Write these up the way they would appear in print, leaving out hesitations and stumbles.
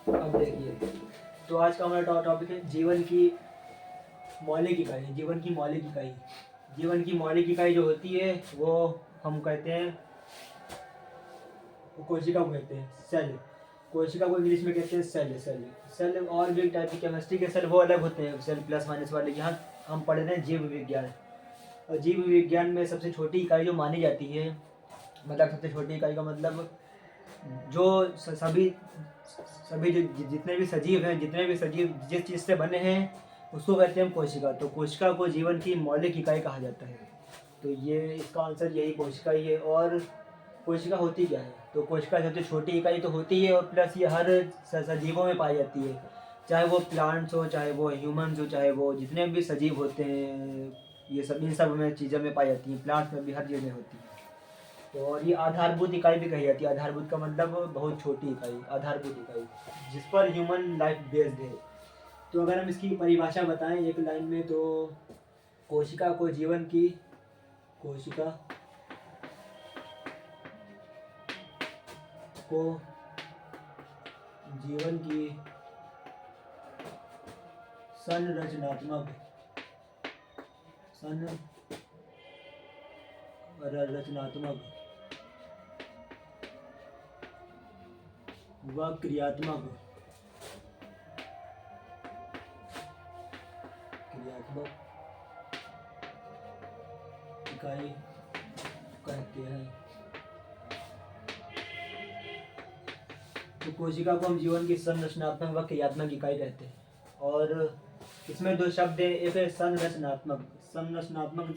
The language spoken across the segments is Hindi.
अब देखिए, तो आज का हमारा टॉपिक है जीवन की मौलिक इकाई। जीवन की मौलिक इकाई, जीवन की मौलिक इकाई जो होती है वो हम कहते हैं, वो कोशिका को कहते हैं सेल। कोशिका को इंग्लिश में कहते हैं सेल। सेल और भी टाइप की केमिस्ट्री के सेल वो अलग होते हैं, सेल प्लस माइनस वाले। यहाँ हम पढ़ रहे हैं जीव विज्ञान। और जीव विज्ञान में सबसे छोटी इकाई जो मानी जाती है, मतलब सबसे छोटी इकाई का मतलब जो सभी सभी जितने भी सजीव हैं, जितने भी सजीव जिस चीज़ से बने हैं उसको कहते हैं हम कोशिका। तो कोशिका को जीवन की मौलिक इकाई कहा जाता है। तो ये इसका आंसर यही कोशिका ही है। और कोशिका होती क्या है? तो कोशिका सबसे छोटी इकाई तो होती है, और प्लस ये हर सजीवों में पाई जाती है, चाहे वो प्लांट्स हो, चाहे वो ह्यूमंस हो, चाहे वो जितने भी सजीव होते हैं, ये सब इन सब में चीज़ों में पाई जाती हैं। प्लांट्स में भी हर चीज़ में होती है। तो और ये आधारभूत इकाई भी कही जाती है। आधारभूत का मतलब बहुत छोटी इकाई, आधारभूत इकाई जिस पर ह्यूमन लाइफ बेस्ड है। तो अगर हम इसकी परिभाषा बताएं एक लाइन में, तो कोशिका को जीवन की कोशिका को जीवन की संरचनात्मक संरचनात्मक व क्रियात्मक क्रियात्मक इकाई कहते हैं। तो कोशिका को हम जीवन की संरचनात्मक व क्रियात्मक इकाई कहते हैं। और इसमें दो शब्द हैं, एक है संरचनात्मक। संरचनात्मक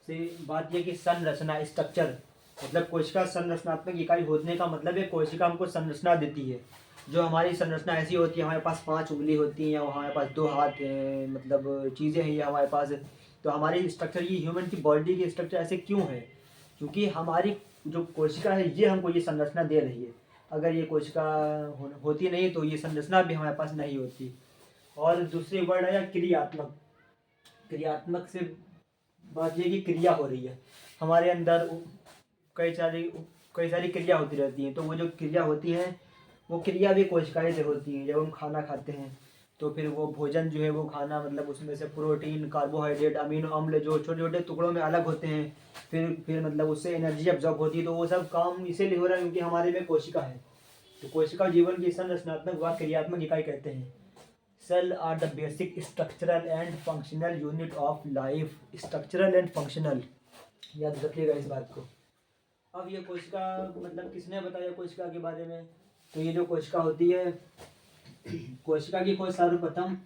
से बात यह कि संरचना, स्ट्रक्चर, मतलब कोशिका संरचनात्मक इकाई होने का मतलब है कोशिका हमको संरचना देती है। जो हमारी संरचना ऐसी होती है, हमारे पास 5 उंगली होती हैं, या हमारे पास 2 हाथ हैं, मतलब चीज़ें हैं ये हमारे पास। तो हमारी स्ट्रक्चर, ये ह्यूमन की बॉडी की स्ट्रक्चर ऐसे क्यों है? क्योंकि हमारी जो कोशिका है ये हमको ये संरचना दे रही है। अगर ये कोशिका होती नहीं तो ये संरचना भी हमारे पास नहीं होती। और दूसरी वर्ड है क्रियात्मक। क्रियात्मक से बात ये कि क्रिया हो रही है हमारे अंदर, कई सारी कई सारी क्रिया होती रहती हैं। तो वो जो क्रिया होती है वो क्रिया भी कोशिकाएं से होती हैं। जब हम खाना खाते हैं तो फिर वो भोजन जो है, वो खाना मतलब उसमें से प्रोटीन, कार्बोहाइड्रेट, अमीनो अम्ल जो छोटे छोटे टुकड़ों में अलग होते हैं, फिर मतलब उससे एनर्जी अब्जॉर्ब होती है। तो वो सब काम इसीलिए हो रहा है क्योंकि हमारे में कोशिका है। तो कोशिका जीवन की संरचनात्मक व क्रियात्मक इकाई कहते हैं। Cell are the basic structural and functional unit of life. Structural and functional, याद रखिएगा इस बात को। अब ये कोशिका मतलब किसने बताया कोशिका के बारे में? तो ये जो कोशिका होती है, कोशिका की खोज सर्वप्रथम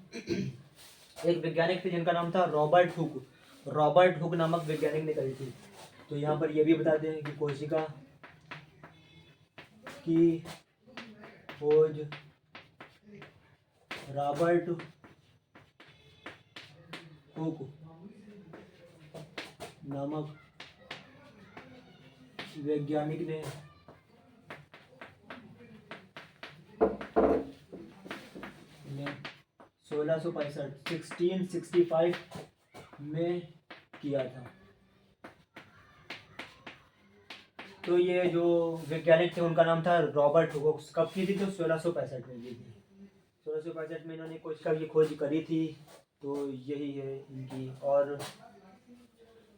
एक वैज्ञानिक थे जिनका नाम था रॉबर्ट हुक। रॉबर्ट हुक नामक वैज्ञानिक ने करी थी। तो यहाँ पर यह भी बता दें कि कोशिका की खोज रॉबर्ट हुक नामक वैज्ञानिक ने 1665 में किया था। तो ये जो वैज्ञानिक थे उनका नाम था रॉबर्ट हुक। कब की थी? तो 1665 में की थी। 1665 में इन्होंने कोशिका की खोज करी थी। तो यही है इनकी। और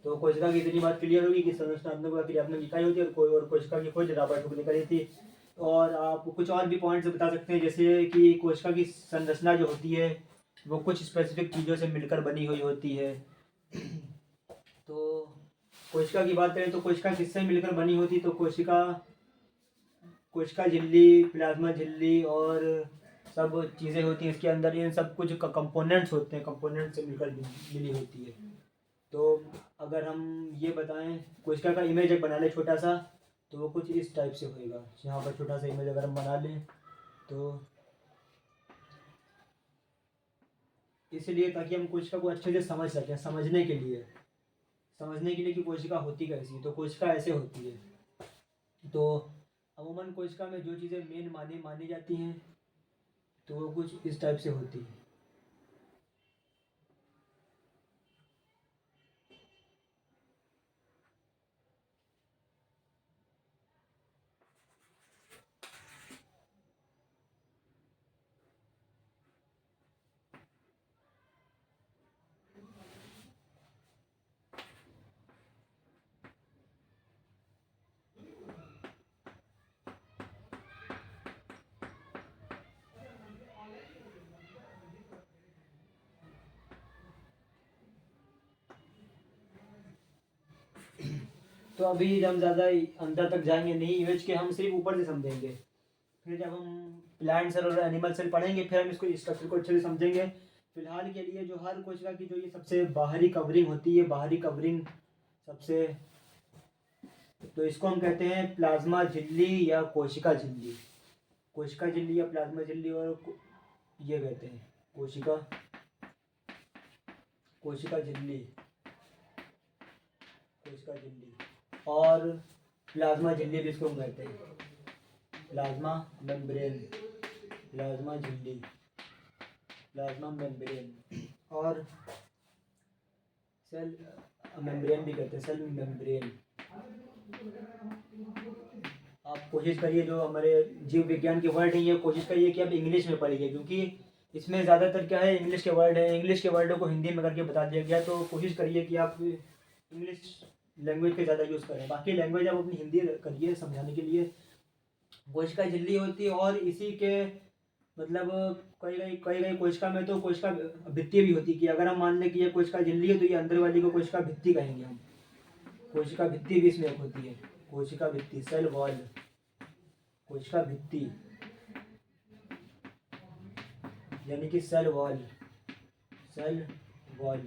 तो कोशिका की इतनी बात क्लियर होगी कि संरचनात्मक व क्रियात्मक इकाई होती है, और कोशिका की खोज रॉबर्ट हुक ने करी थी। और आप कुछ और भी पॉइंट्स बता सकते हैं, जैसे कि कोशिका की संरचना जो होती है वो कुछ स्पेसिफिक चीज़ों से मिलकर बनी हुई होती है। तो कोशिका की बात करें तो कोशिका किससे मिलकर बनी होती? तो कोशिका कोशिका झिल्ली, प्लाज्मा झिल्ली और सब चीज़ें होती हैं इसके अंदर। इन सब कुछ कंपोनेंट्स होते हैं, कंपोनेंट से मिलकर मिली होती है। तो अगर हम ये बताएं, कोशिका का इमेज एक बना ले छोटा सा, तो वो कुछ इस टाइप से होएगा। यहाँ पर छोटा सा इमेज अगर हम बना लें तो इसलिए ताकि हम कोशिका को अच्छे से समझ सकें, समझने के लिए कि कोशिका होती कैसी। तो कोशिका ऐसे होती है। तो अमूमन कोशिका में जो चीज़ें मेन मानी जाती हैं तो वो कुछ इस टाइप से होती है। तो अभी हम ज़्यादा अंदर तक जाएंगे नहीं इमेज के, हम सिर्फ ऊपर से समझेंगे। फिर जब हम प्लांट सेल और एनिमल सेल पढ़ेंगे फिर हम इसको स्ट्रक्चर को अच्छे से समझेंगे। फिलहाल के लिए जो हर कोशिका की जो ये सबसे बाहरी कवरिंग होती है, बाहरी कवरिंग सबसे, तो इसको हम कहते हैं प्लाज्मा झिल्ली या कोशिका झिल्ली। कोशिका झिल्ली या प्लाज्मा झिल्ली, और ये कहते हैं कोशिका कोशिका झिल्ली, कोशिका झिल्ली और प्लाज्मा झिल्ली भी इसको हम कहते हैं। प्लाज्मा मेम्ब्रेन, प्लाज्मा झिल्ली, प्लाज्मा मेम्ब्रेन और सेल मेम्ब्रेन भी कहते हैं, सेल मेम्ब्रेन। आप कोशिश करिए, जो हमारे जीव विज्ञान के वर्ड हैं ये कोशिश करिए कि आप इंग्लिश में पढ़िए, क्योंकि इसमें ज़्यादातर क्या है इंग्लिश के वर्ड है, इंग्लिश के वर्डों को हिंदी में करके बता दिया गया। तो कोशिश करिए कि आप इंग्लिश लैंग्वेज के ज़्यादा यूज़ करें, बाकी लैंग्वेज आप अपनी हिंदी करिए समझाने के लिए। कोशिका झिल्ली होती है और इसी के मतलब कई कई कोशिका में तो कोशिका भित्ति भी होती है, कि अगर हम मान लें कि ये कोशिका झिल्ली है तो ये अंदर वाली को कोशिका भित्ति कहेंगे हम। कोशिका भित्ति भी इसमें एक होती है, कोशिका भित्ति, सेल वॉल, कोशिका भित्ति यानी कि सेल वॉल, सेल वॉल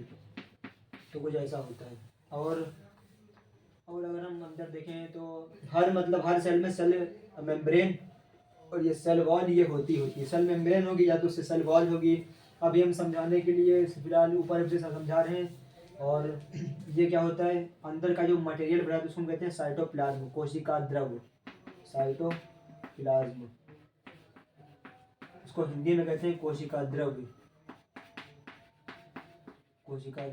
तो कुछ ऐसा होता है। और अगर हम अंदर देखें तो हर सेल में सेल मेम्ब्रेन और ये सेल वॉल ये होती है। सेल मेम्ब्रेन होगी या तो उससे सेल वॉल होगी। अभी हम समझाने के लिए फिलहाल ऊपर से समझा रहे हैं। और ये क्या होता है, अंदर का जो मटेरियल बना है उसको हम कहते हैं साइटोप्लाज्म, कोशिका द्रव, साइटोप्लाज्म, इसको हिंदी में कहते हैं कोशिका द्रव, कोशिका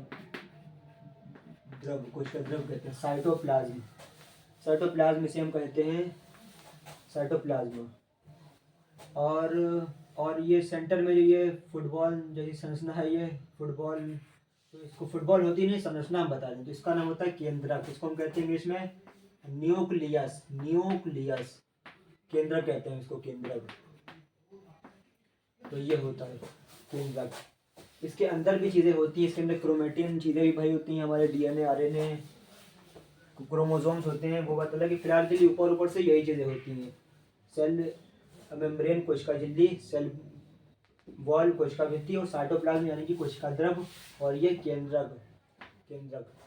द्रव, कोशिका द्रव कहते हैं साइटोप्लाज्म। साइटोप्लाज्म इसे हम कहते हैं साइटोप्लाज्म। और ये सेंटर में जो ये फुटबॉल जैसी संरचना है, ये फुटबॉल, तो इसको फुटबॉल होती नहीं संरचना हम बता दें तो इसका नाम होता है केंद्रक। इसको हम कहते हैं इंग्लिश में न्यूक्लियस, न्यूक्लियस, केंद्रक कहते हैं इसको, केंद्रक। तो ये होता है केंद्रक। इसके अंदर भी चीज़ें होती हैं, इसके अंदर क्रोमेटिन चीज़ें भी भाई होती हैं, हमारे डीएनए आरएनए क्रोमोसोम्स होते हैं, वो बात अलग है। फिलहाल के लिए ऊपर से यही चीज़ें होती हैं, सेल मेम्ब्रेन कोशिका झिल्ली, सेल वॉल कोशिका भित्ति और साइटोप्लाज्म यानी कि कोशिका द्रव और ये केंद्रक,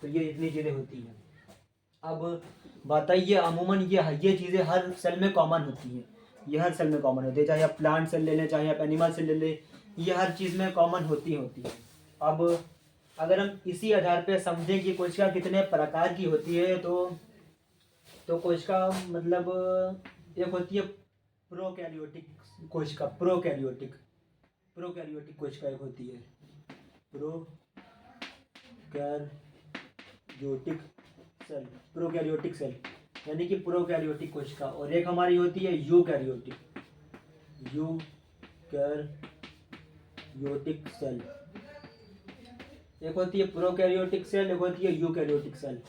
तो ये इतनी चीज़ें होती हैं। अब बताइए अमूमन ये चीज़ें हर सेल में कॉमन होती हैं, ये हर सेल में कॉमन होती है, चाहे आप प्लांट सेल ले लें चाहे आप एनिमल सेल ले लें, ये हर चीज़ में कॉमन होती है। अब अगर हम इसी आधार पर समझें कि कोशिका कितने प्रकार की होती है तो कोशिका मतलब एक होती है प्रोकैरियोटिक कोशिका, प्रोकैरियोटिक कोशिका एक होती है, प्रोकैरियोटिक सेल यानी कि प्रोकैरियोटिक कोशिका। और एक हमारी होती है यूकैरियोटिक सेल। एक होती है प्रोकैरियोटिक सेल, एक होती है यूकैरियोटिक सेल।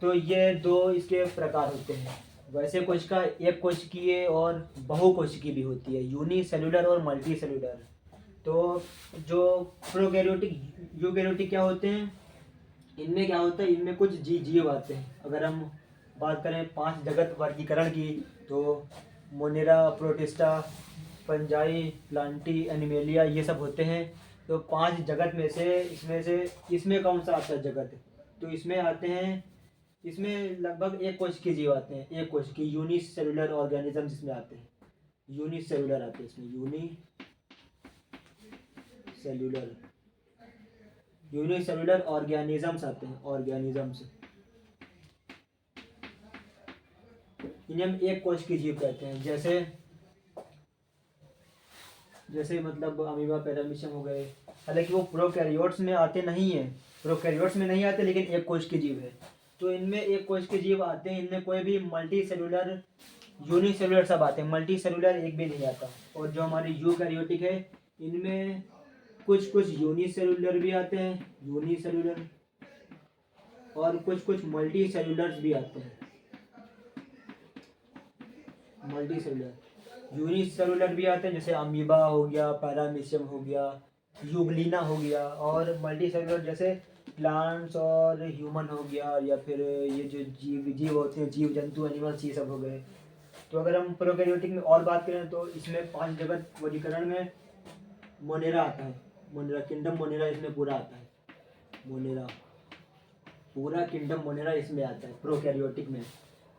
तो ये दो इसके प्रकार होते हैं। वैसे कोशिका एक कोशिकीय और बहुकोशिकीय भी होती है, यूनिसेलुलर और मल्टी सेलुलर। तो जो यूकैरियोटिक क्या होते हैं, इनमें क्या होता है, इनमें कुछ जीव आते हैं। अगर हम बात करें 5 जगत वर्गीकरण की तो Monera, protista, fungi, Plantae, animalia ये सब होते हैं। तो 5 जगत में से इसमें कौन सा आता है जगत, तो इसमें आते हैं, इसमें लगभग एक कोशिकीय जीव आते हैं, एक कोशिकीय यूनिसेलुलर ऑर्गेनिज्म जिसमें आते हैं, यूनिसेलुलर आते हैं इसमें, यूनिसेलुलर ऑर्गेनिजम्स आते हैं, ऑर्गेनिजम्स, इन्हें हम एक कोशिकीय जीव कहते हैं। जैसे मतलब अमीबा, पैरामीशियम हो गए। हालांकि वो प्रोकैरियोट्स में आते नहीं है, प्रोकैरियोट्स में नहीं आते, लेकिन एक कोशिकीय जीव है। तो इनमें एक कोशिकीय जीव आते हैं, इनमें कोई भी मल्टी सेलुलर, यूनिसेलुलर सब आते हैं, मल्टी सेलुलर एक भी नहीं आता। और जो हमारी यूकैरियोटिक है इनमें कुछ यूनिसेलुलर भी आते हैं, यूनिसेलुलर, और कुछ मल्टी सेलुलर्स भी आते हैं, मल्टी सेलुलर। यूनिसेलुलर भी आते हैं जैसे अमीबा हो गया, पैरामीशियम हो गया, यूग्लिना हो गया। और मल्टी सेलुलर जैसे प्लांट्स और ह्यूमन हो गया, या फिर ये जो जीव जीव होते हैं, जीव जंतु एनिमल्स, ये सब हो गए। तो अगर हम प्रोकैरियोटिक में और बात करें तो इसमें 5 जगत वर्गीकरण में मोनेरा आता है। मोनेरा, किंगडम मोनेरा इसमें पूरा आता है। मोनेरा, पूरा किंगडम मोनेरा इसमें आता है प्रोकैरियोटिक में।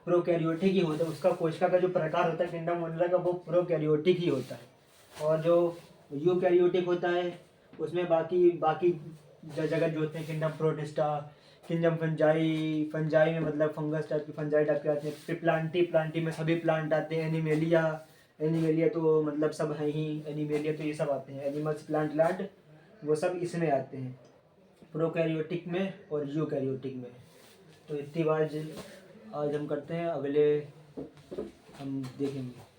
प्रोकैरियोटिक ही होता है, उसका कोशिका का जो प्रकार होता है किंगडम मोनेरा का, वो प्रोकैरियोटिक ही होता है। और जो यूकैरियोटिक होता है उसमें बाकी बाकी जगत जो होते हैं, kingdom protista, kingdom fungi, fungi में मतलब फंगस टाइप के, फंजाई टाइप के आते हैं। फिर प्लांटी, प्लांटी में सभी प्लांट आते हैं। एनिमेलिया, एनिमेलिया तो मतलब सब है ही, एनिमेलिया तो ये सब आते हैं, एनिमल्स, प्लांट लांट, वो सब इसमें आते हैं प्रोकैरियोटिक में और यूकैरियोटिक में। तो इतनी बात आज हम करते हैं, अगले हम देखेंगे।